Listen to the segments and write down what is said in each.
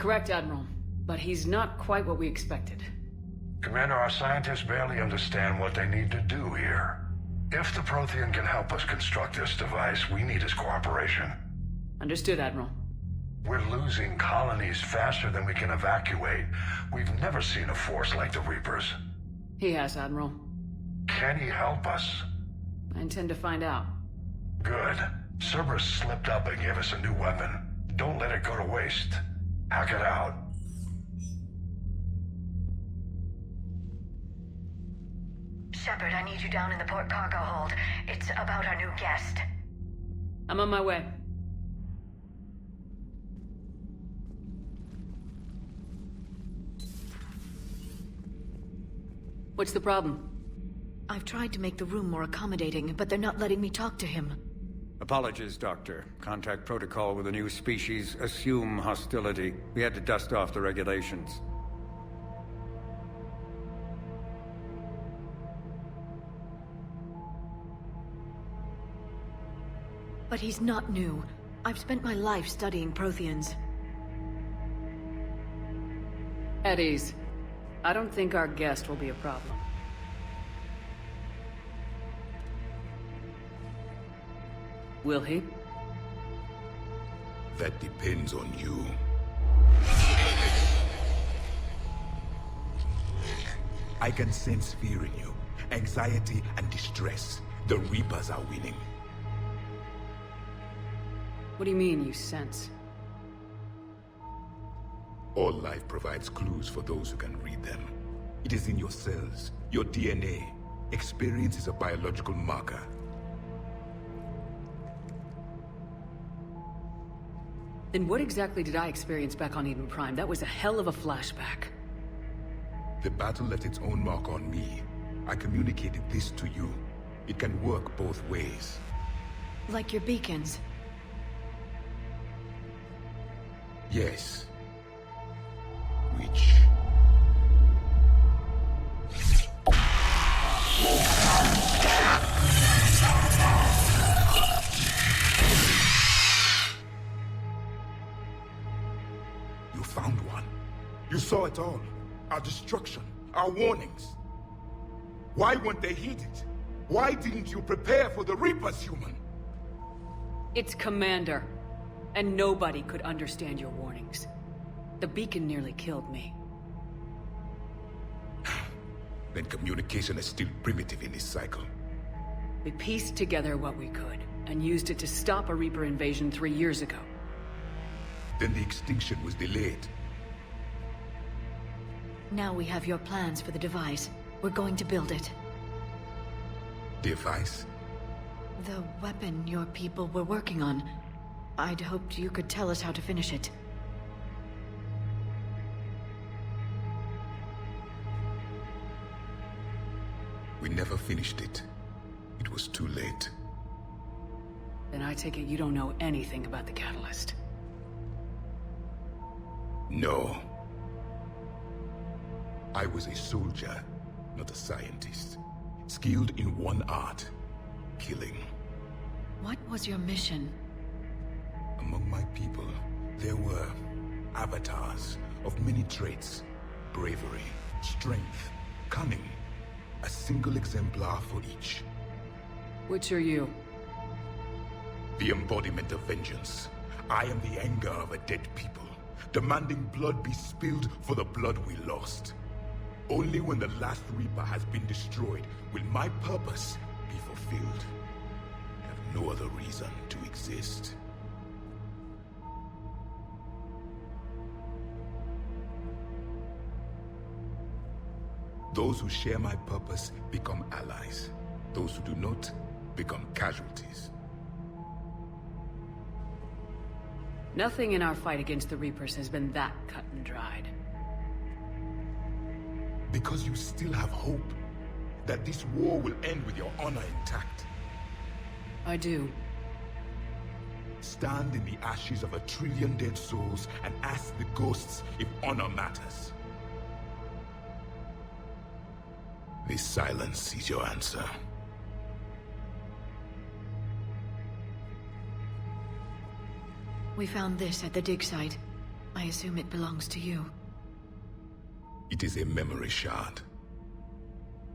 correct, Admiral. But he's not quite what we expected. Commander, our scientists barely understand what they need to do here. If the Prothean can help us construct this device, we need his cooperation. Understood, Admiral. We're losing colonies faster than we can evacuate. We've never seen a force like the Reapers. He has, Admiral. Can he help us? I intend to find out. Good. Cerberus slipped up and gave us a new weapon. Don't let it go to waste. Hack it out. Shepard, I need you down in the port cargo hold. It's about our new guest. I'm on my way. What's the problem? I've tried to make the room more accommodating, but they're not letting me talk to him. Apologies, Doctor. Contact protocol with a new species. Assume hostility. We had to dust off the regulations. But he's not new. I've spent my life studying Protheans. At ease. I don't think our guest will be a problem. Will he? That depends on you. I can sense fear in you, anxiety and distress. The Reapers are winning. What do you mean, you sense? All life provides clues for those who can read them. It is in your cells, your DNA. Experience is a biological marker. Then what exactly did I experience back on Eden Prime? That was a hell of a flashback. The battle left its own mark on me. I communicated this to you. It can work both ways. Like your beacons. Yes. Which... You found one. You saw it all. Our destruction, our warnings. Why weren't they heeded? Why didn't you prepare for the Reapers, human? It's Commander. And nobody could understand your warnings. The beacon nearly killed me. Then communication is still primitive in this cycle. We pieced together what we could, and used it to stop a Reaper invasion 3 years ago. Then the extinction was delayed. Now we have your plans for the device. We're going to build it. Device? The weapon your people were working on. I'd hoped you could tell us how to finish it. We never finished it. It was too late. Then I take it you don't know anything about the catalyst. No. I was a soldier, not a scientist. Skilled in one art, killing. What was your mission? Among my people, there were avatars of many traits. Bravery, strength, cunning. A single exemplar for each. Which are you? The embodiment of vengeance. I am the anger of a dead people, demanding blood be spilled for the blood we lost. Only when the last Reaper has been destroyed will my purpose be fulfilled. I have no other reason to exist. Those who share my purpose become allies. Those who do not become casualties. Nothing in our fight against the Reapers has been that cut and dried. Because you still have hope that this war will end with your honor intact. I do. Stand in the ashes of 1 trillion dead souls and ask the ghosts if honor matters. This silence is your answer. We found this at the dig site. I assume it belongs to you. It is a memory shard.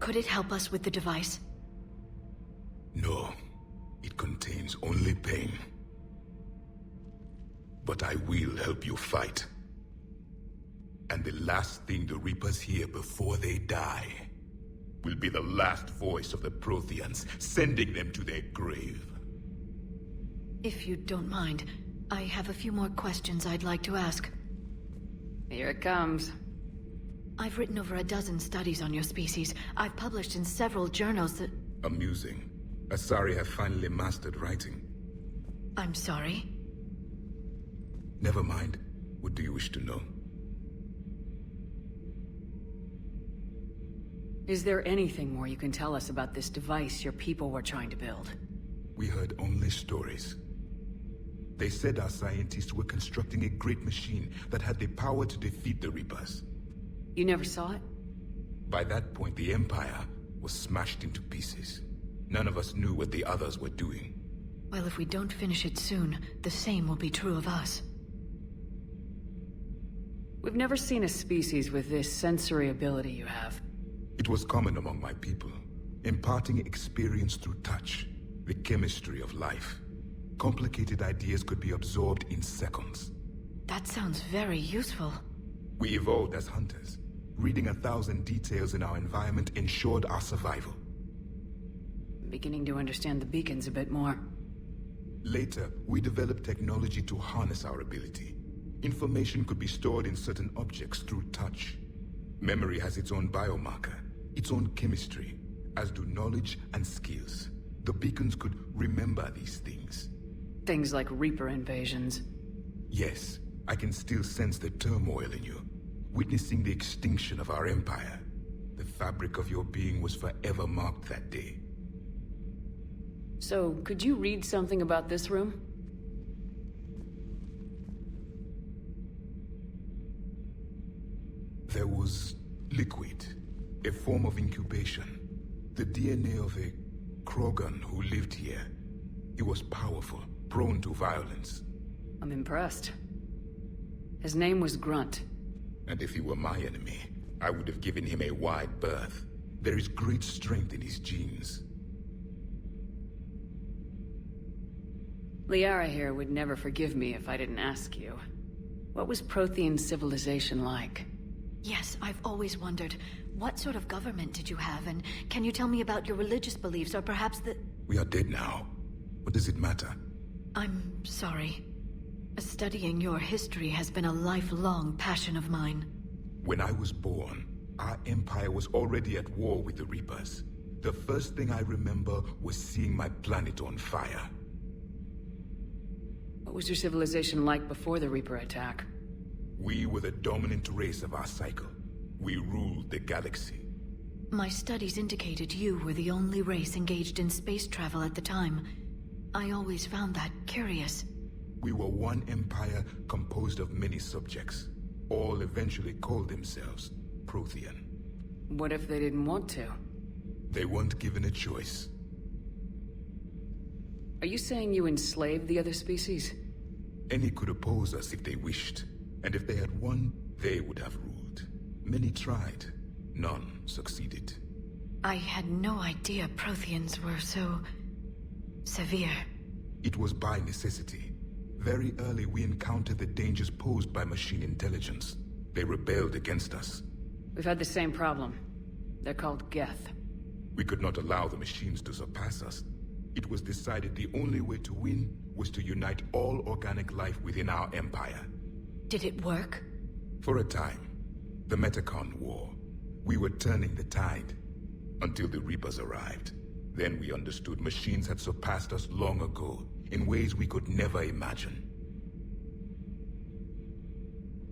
Could it help us with the device? No, it contains only pain. But I will help you fight. And the last thing the Reapers hear before they die will be the last voice of the Protheans, sending them to their grave. If you don't mind, I have a few more questions I'd like to ask. Here it comes. I've written over a dozen studies on your species. I've published in several journals that... Amusing. Asari have finally mastered writing. I'm sorry. Never mind. What do you wish to know? Is there anything more you can tell us about this device your people were trying to build? We heard only stories. They said our scientists were constructing a great machine that had the power to defeat the Reapers. You never saw it? By that point, the Empire was smashed into pieces. None of us knew what the others were doing. Well, if we don't finish it soon, the same will be true of us. We've never seen a species with this sensory ability you have. It was common among my people, imparting experience through touch, the chemistry of life. Complicated ideas could be absorbed in seconds. That sounds very useful. We evolved as hunters. Reading 1,000 details in our environment ensured our survival. Beginning to understand the beacons a bit more. Later, we developed technology to harness our ability. Information could be stored in certain objects through touch. Memory has its own biomarker, its own chemistry, as do knowledge and skills. The beacons could remember these things. Things like Reaper invasions. Yes, I can still sense the turmoil in you, witnessing the extinction of our empire. The fabric of your being was forever marked that day. So, could you read something about this room? There was liquid, a form of incubation. The DNA of a Krogan who lived here. He was powerful, prone to violence. I'm impressed. His name was Grunt. And if he were my enemy, I would have given him a wide berth. There is great strength in his genes. Liara here would never forgive me if I didn't ask you. What was Prothean civilization like? Yes, I've always wondered, what sort of government did you have, and can you tell me about your religious beliefs, or perhaps the... We are dead now. What does it matter? I'm sorry. Studying your history has been a lifelong passion of mine. When I was born, our empire was already at war with the Reapers. The first thing I remember was seeing my planet on fire. What was your civilization like before the Reaper attack? We were the dominant race of our cycle. We ruled the galaxy. My studies indicated you were the only race engaged in space travel at the time. I always found that curious. We were one empire composed of many subjects. All eventually called themselves Prothean. What if they didn't want to? They weren't given a choice. Are you saying you enslaved the other species? Any could oppose us if they wished. And if they had won, they would have ruled. Many tried. None succeeded. I had no idea Protheans were so... severe. It was by necessity. Very early we encountered the dangers posed by machine intelligence. They rebelled against us. We've had the same problem. They're called Geth. We could not allow the machines to surpass us. It was decided the only way to win was to unite all organic life within our empire. Did it work? For a time. The Metacon War. We were turning the tide. Until the Reapers arrived. Then we understood machines had surpassed us long ago, in ways we could never imagine.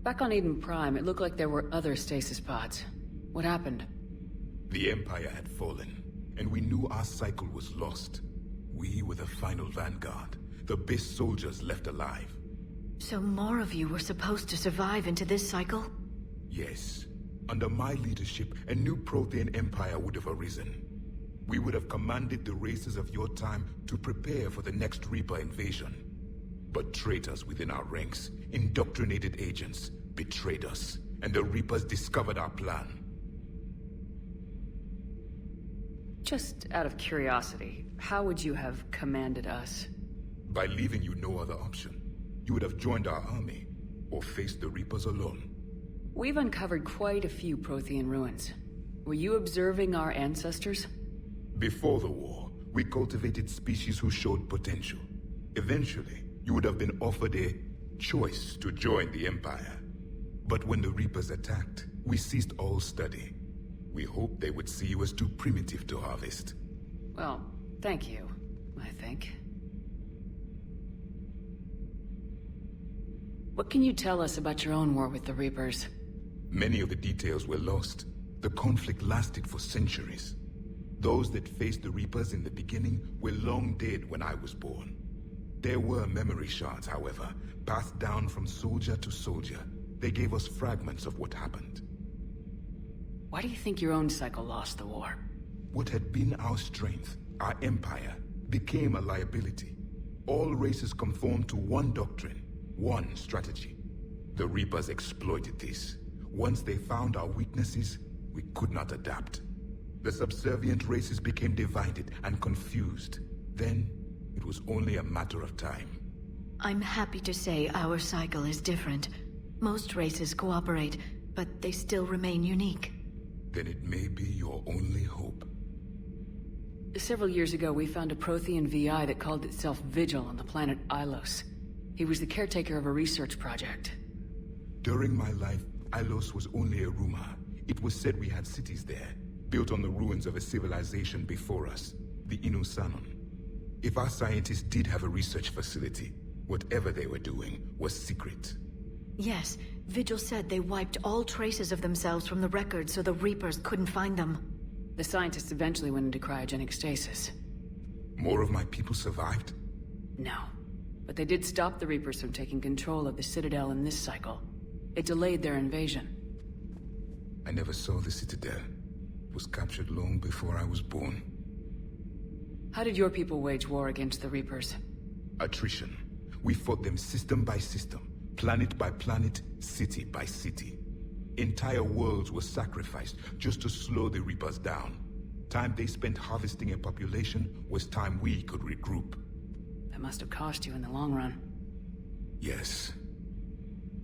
Back on Eden Prime, it looked like there were other stasis pods. What happened? The Empire had fallen, and we knew our cycle was lost. We were the final vanguard, the best soldiers left alive. So more of you were supposed to survive into this cycle? Yes. Under my leadership, a new Prothean empire would have arisen. We would have commanded the races of your time to prepare for the next Reaper invasion. But traitors within our ranks, indoctrinated agents, betrayed us, and the Reapers discovered our plan. Just out of curiosity, how would you have commanded us? By leaving you no other option. You would have joined our army, or faced the Reapers alone. We've uncovered quite a few Prothean ruins. Were you observing our ancestors? Before the war, we cultivated species who showed potential. Eventually, you would have been offered a choice to join the Empire. But when the Reapers attacked, we ceased all study. We hoped they would see you as too primitive to harvest. Well, thank you, I think. What can you tell us about your own war with the Reapers? Many of the details were lost. The conflict lasted for centuries. Those that faced the Reapers in the beginning were long dead when I was born. There were memory shards, however, passed down from soldier to soldier. They gave us fragments of what happened. Why do you think your own cycle lost the war? What had been our strength, our empire, became a liability. All races conformed to one doctrine, one strategy. The Reapers exploited this. Once they found our weaknesses, we could not adapt. The subservient races became divided and confused. Then, it was only a matter of time. I'm happy to say our cycle is different. Most races cooperate, but they still remain unique. Then it may be your only hope. Several years ago, we found a Prothean VI that called itself Vigil on the planet Ilos. He was the caretaker of a research project. During my life, Ilos was only a rumor. It was said we had cities there, built on the ruins of a civilization before us, the Inusanon. If our scientists did have a research facility, whatever they were doing was secret. Yes, Vigil said they wiped all traces of themselves from the records so the Reapers couldn't find them. The scientists eventually went into cryogenic stasis. More of my people survived? No. But they did stop the Reapers from taking control of the Citadel in this cycle. It delayed their invasion. I never saw the Citadel. It was captured long before I was born. How did your people wage war against the Reapers? Attrition. We fought them system by system, planet by planet, city by city. Entire worlds were sacrificed just to slow the Reapers down. Time they spent harvesting a population was time we could regroup. That must have cost you in the long run. Yes.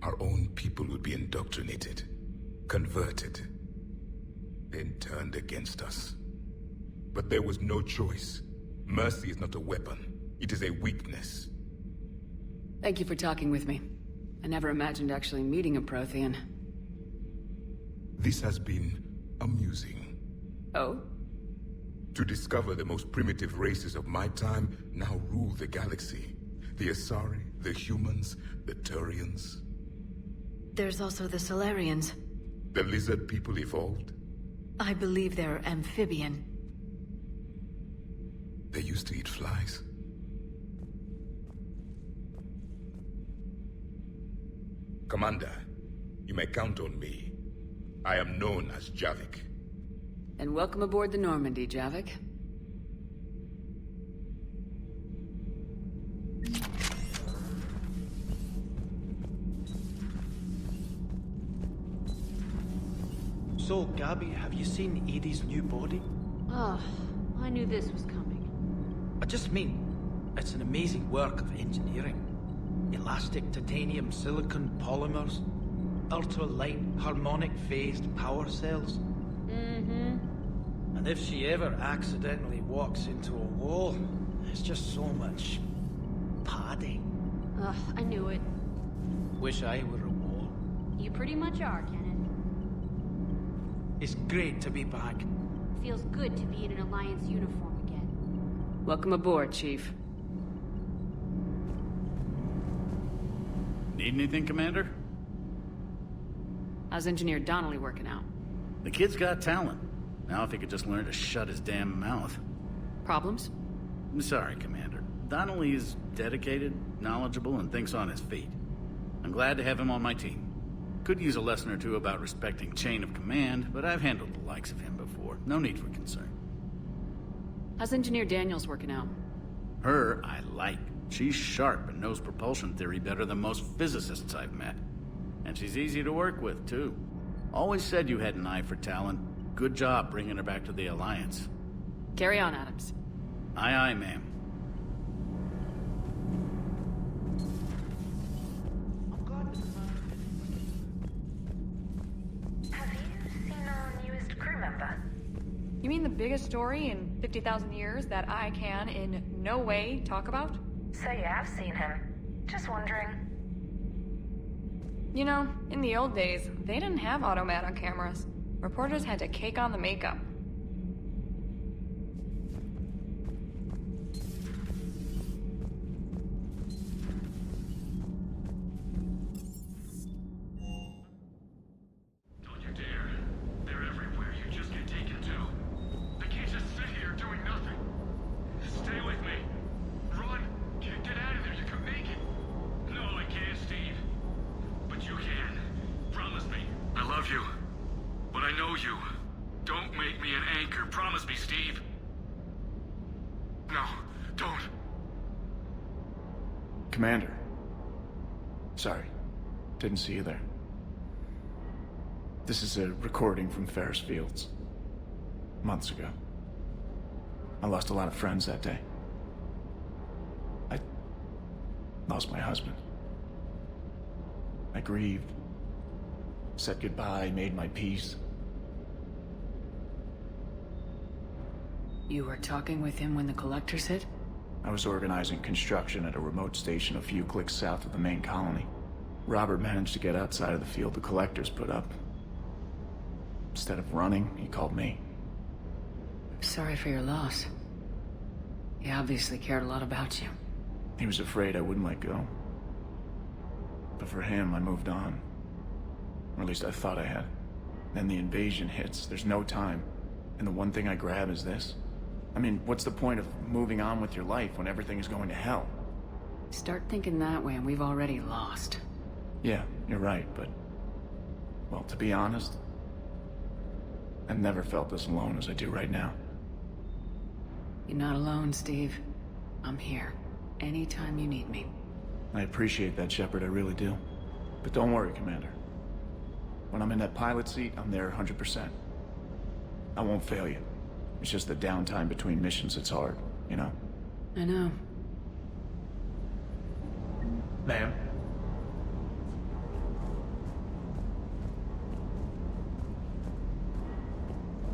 Our own people would be indoctrinated, converted, then turned against us. But there was no choice. Mercy is not a weapon. It is a weakness. Thank you for talking with me. I never imagined actually meeting a Prothean. This has been amusing. Oh? To discover the most primitive races of my time now rule the galaxy. The Asari, the humans, the Turians. There's also the Solarians. The lizard people evolved. I believe they're amphibian. They used to eat flies. Commander, you may count on me. I am known as Javik. And welcome aboard the Normandy, Javik. So, Gabby, have you seen Edie's new body? Oh, I knew this was coming. I just mean, it's an amazing work of engineering. Elastic titanium silicon polymers, ultra-light harmonic phased power cells. Mm-hmm. And if she ever accidentally walks into a wall, there's just so much padding. Ugh, I knew it. Wish I were a wall. You pretty much are, Kenneth. It's great to be back. Feels good to be in an Alliance uniform again. Welcome aboard, Chief. Need anything, Commander? How's Engineer Donnelly working out? The kid's got talent. Now if he could just learn to shut his damn mouth. Problems? I'm sorry, Commander. Donnelly is dedicated, knowledgeable, and thinks on his feet. I'm glad to have him on my team. Could use a lesson or two about respecting chain of command, but I've handled the likes of him before. No need for concern. How's Engineer Daniels working out? Her, I like. She's sharp and knows propulsion theory better than most physicists I've met. And she's easy to work with, too. Always said you had an eye for talent. Good job bringing her back to the Alliance. Carry on, Adams. Aye, aye, ma'am. Have you seen our newest crew member? You mean the biggest story in 50,000 years that I can in no way talk about? So you have seen him. Just wondering. You know, in the old days, they didn't have automat on cameras. Reporters had to cake on the makeup. Don't you dare. They're everywhere. You just get taken too. I can't just sit here doing nothing. Stay with me. Run. Get out of there. You can make it. No, I can't, Steve. But you can. Promise me. I love you. But I know you. Don't make me an anchor. Promise me, Steve. No, don't. Commander. Sorry. Didn't see you there. This is a recording from Ferris Fields. Months ago. I lost a lot of friends that day. I lost my husband. I grieved. Said goodbye, made my peace. You were talking with him when the collectors hit? I was organizing construction at a remote station a few clicks south of the main colony. Robert managed to get outside of the field the collectors put up. Instead of running, he called me. Sorry for your loss. He obviously cared a lot about you. He was afraid I wouldn't let go. But for him, I moved on. Or at least I thought I had. Then the invasion hits, there's no time. And the one thing I grab is this. I mean, what's the point of moving on with your life when everything is going to hell? Start thinking that way and we've already lost. Yeah, you're right, but... Well, to be honest, I've never felt this alone as I do right now. You're not alone, Steve. I'm here. Anytime you need me. I appreciate that, Shepard, I really do. But don't worry, Commander. When I'm in that pilot seat, I'm there 100%. I won't fail you. It's just the downtime between missions that's hard, you know? I know. Ma'am?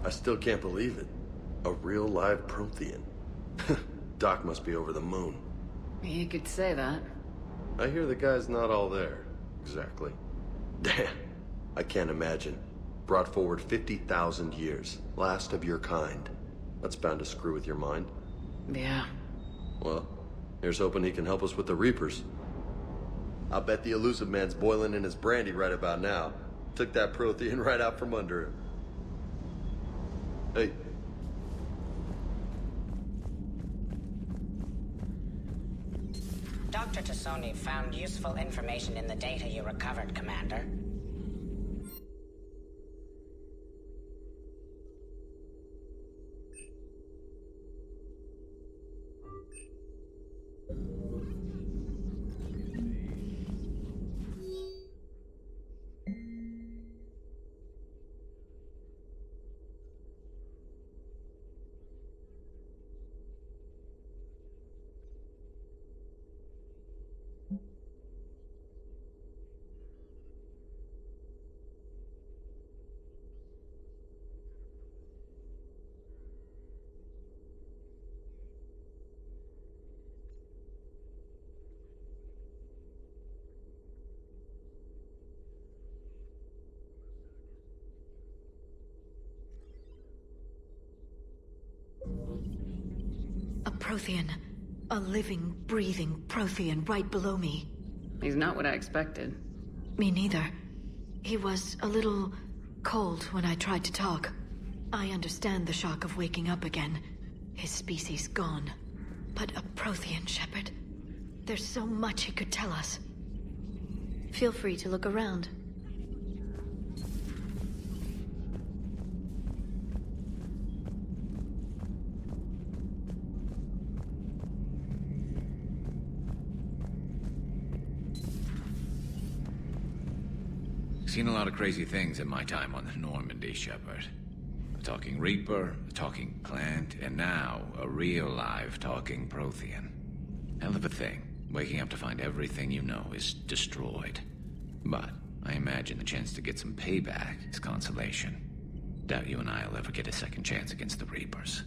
I still can't believe it. A real live Prothean. Doc must be over the moon. You could say that. I hear the guy's not all there. Exactly. Damn. I can't imagine. Brought forward 50,000 years. Last of your kind. That's bound to screw with your mind. Yeah. Well, here's hoping he can help us with the Reapers. I'll bet the elusive man's boiling in his brandy right about now. Took that Prothean right out from under him. Hey. Dr. Tassoni found useful information in the data you recovered, Commander. A Prothean. A living, breathing Prothean right below me. He's not what I expected. Me neither. He was a little cold when I tried to talk. I understand the shock of waking up again. His species gone. But a Prothean, Shepard. There's so much he could tell us. Feel free to look around. Seen a lot of crazy things in my time on the Normandy, Shepard. A talking Reaper, a talking plant, and now a real live talking Prothean. Hell of a thing, waking up to find everything you know is destroyed. But I imagine the chance to get some payback is consolation. Doubt you and I'll ever get a second chance against the Reapers.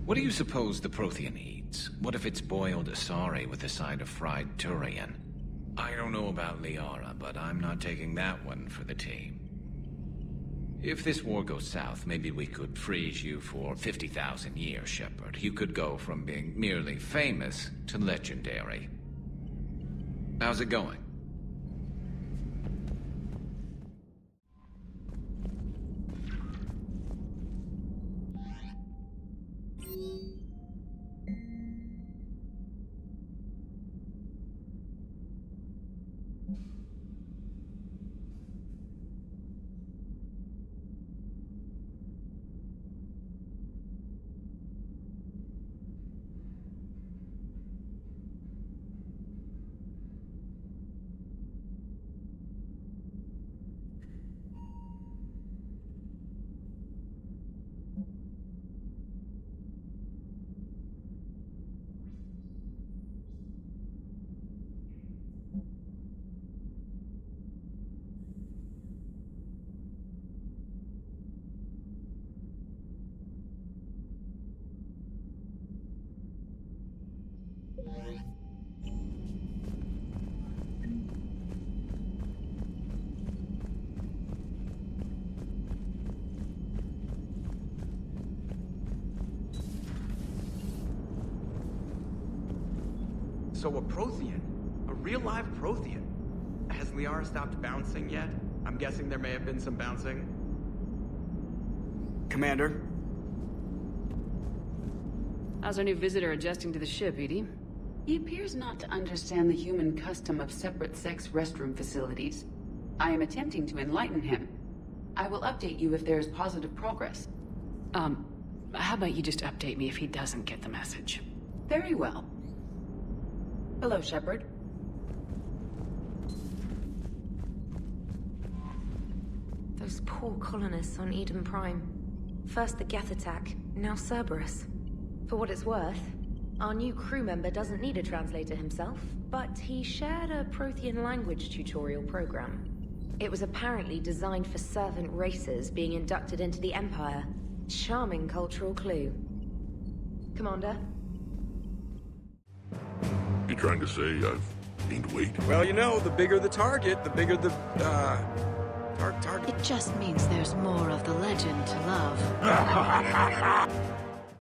What do you suppose the Prothean eats? What if it's boiled Asari with a side of fried Turian? I don't know about Liara, but I'm not taking that one for the team. If this war goes south, maybe we could freeze you for 50,000 years, Shepard. You could go from being merely famous to legendary. How's it going? So a Prothean? A real live Prothean? Has Liara stopped bouncing yet? I'm guessing there may have been some bouncing. Commander? How's our new visitor adjusting to the ship, Edie? He appears not to understand the human custom of separate-sex restroom facilities. I am attempting to enlighten him. I will update you if there is positive progress. How about you just update me if he doesn't get the message? Very well. Hello, Shepard. Those poor colonists on Eden Prime. First the Geth attack, now Cerberus. For what it's worth, our new crew member doesn't need a translator himself, but he shared a Prothean language tutorial program. It was apparently designed for servant races being inducted into the Empire. Charming cultural clue. Commander? You trying to say I've gained weight? Well, you know, the bigger the target, the bigger the, target. It just means there's more of the legend to love.